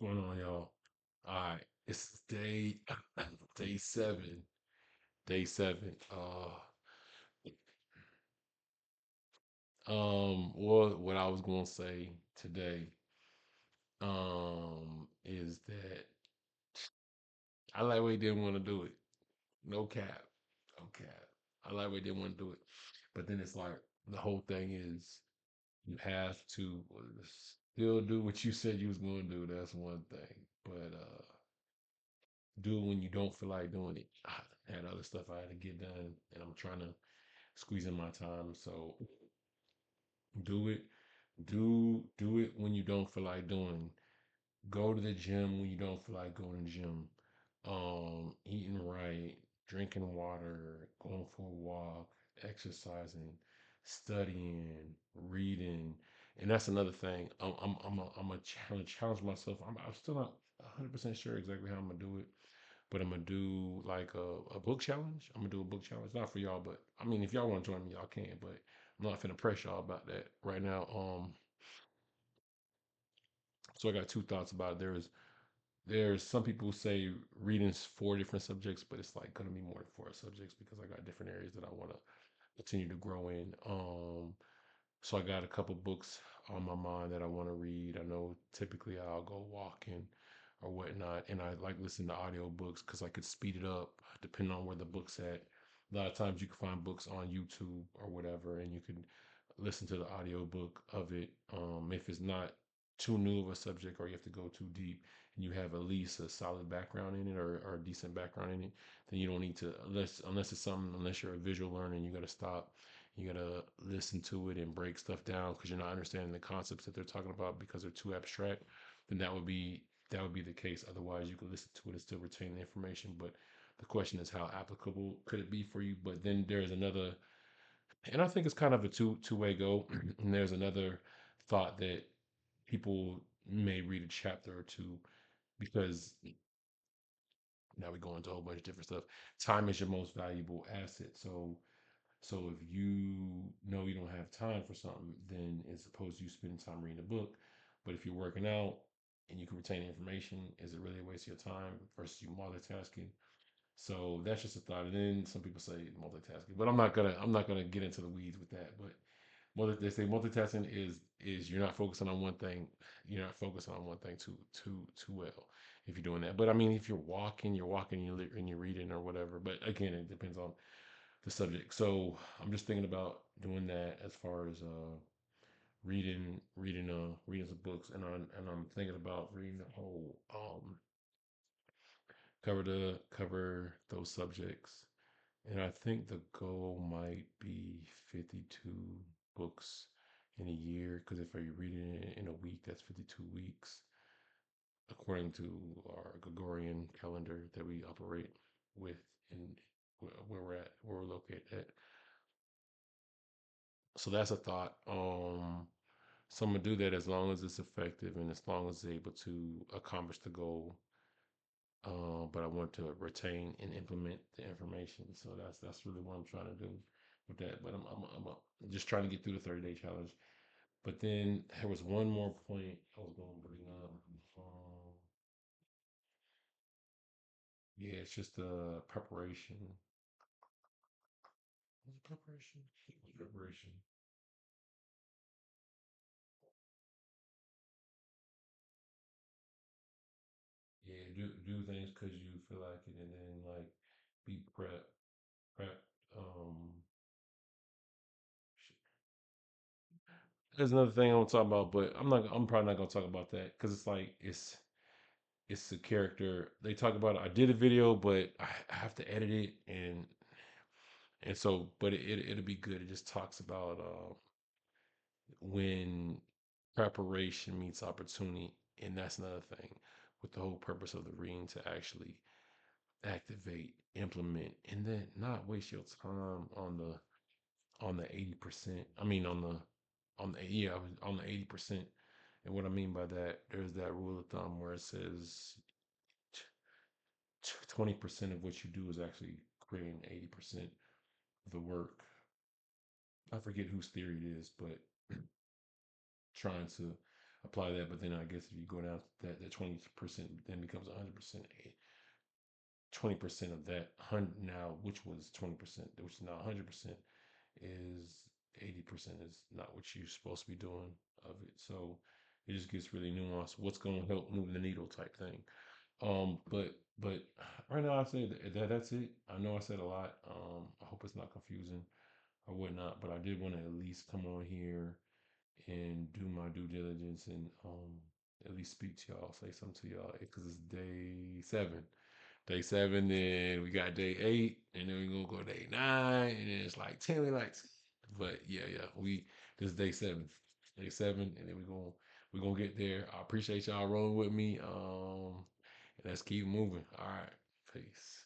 What's going on, y'all? All right, it's day 7. Day 7. what I was gonna say today, is that I like what he didn't want to do it. No cap, no cap. I like what he didn't want to do it, but then it's like the whole thing is you have to still do what you said you was gonna do. That's one thing, but do it when you don't feel like doing it. I had other stuff I had to get done, and I'm trying to squeeze in my time. So do it. Do it when you don't feel like doing. Go to the gym when you don't feel like going to the gym. Eating right, drinking water, going for a walk, exercising, studying, reading, and that's another thing. I'm a challenge myself. I'm still not 100% sure exactly how I'm gonna do it, but I'm gonna do like a book challenge. I'm gonna do a book challenge, not for y'all, but I mean, if y'all want to join me, y'all can. But I'm not finna pressure y'all about that right now. So I got two thoughts about it. There's some people say reading's 4 different subjects, but it's like gonna be more than 4 subjects because I got different areas that I want to continue to grow in. So I got a couple books on my mind that I want to read. I know typically I'll go walking or whatnot, and I like listening to audio books because I could speed it up depending on where the book's at. A lot of times you can find books on YouTube or whatever, and you can listen to the audio book of it. If it's not too new of a subject or you have to go too deep and you have at least a solid background in it or a decent background in it, then you don't need to unless it's something unless you're a visual learner and you got to stop, you gotta listen to it and break stuff down because you're not understanding the concepts that they're talking about because they're too abstract. Then that would be the case. Otherwise, you could listen to it and still retain the information. But the question is, how applicable could it be for you? But then there's another, and I think it's kind of a two-way go. And there's another thought that people may read a chapter or two because now we go into a whole bunch of different stuff. Time is your most valuable asset. So if you know you don't have time for something, then it's opposed to you spending time reading a book. But if you're working out and you can retain information, is it really a waste of your time versus you multitasking? So that's just a thought. And then some people say multitasking, but I'm not gonna get into the weeds with that. But they say multitasking is you're not focusing on one thing. You're not focusing on one thing too well if you're doing that. But I mean, if you're walking, and you're reading or whatever. But again, it depends on the subject. So I'm just thinking about doing that as far as reading some books, and I'm thinking about reading the whole cover those subjects. And I think the goal might be 52 books in a year because if you're reading it in a week, that's 52 weeks according to our Gregorian calendar that we operate with in where we're located at. So that's a thought. So I'm gonna do that as long as it's effective and as long as it's able to accomplish the goal. But I want to retain and implement the information. So that's really what I'm trying to do with that. But I'm just trying to get through the 30-day challenge. But then there was one more point I was going to bring up. Um, yeah, it's just the preparation. Was it preparation? It was preparation. Yeah, do things because you feel like it, and then like be prep. Um, there's another thing I want to talk about, but I'm probably not gonna talk about that because it's like it's a character. They talk about it. I did a video, but I have to edit it, and so, but it'll be good. It just talks about when preparation meets opportunity, and that's another thing with the whole purpose of the reading to actually activate, implement, and then not waste your time on the 80%. I mean on the yeah on the 80%. And what I mean by that, there's that rule of thumb where it says 20% of what you do is actually creating 80% of the work. I forget whose theory it is, but trying to apply that. But then I guess if you go down that 20% then becomes 100%. 20% of that hundred now, which was 20%, which is now 100%, is 80% is not what you're supposed to be doing of it. So it just gets really nuanced. What's going to help move the needle type thing. But right now I say that's it. I know I said a lot. I hope it's not confusing or whatnot, but I did want to at least come on here and do my due diligence and at least speak to y'all, say something to y'all because it's day 7. Day 7, then we got day 8, and then we gonna go day 9, and then it's like 10. We like, but yeah, we this is day 7, and then we gonna get there. I appreciate y'all rolling with me. And let's keep moving. All right, peace.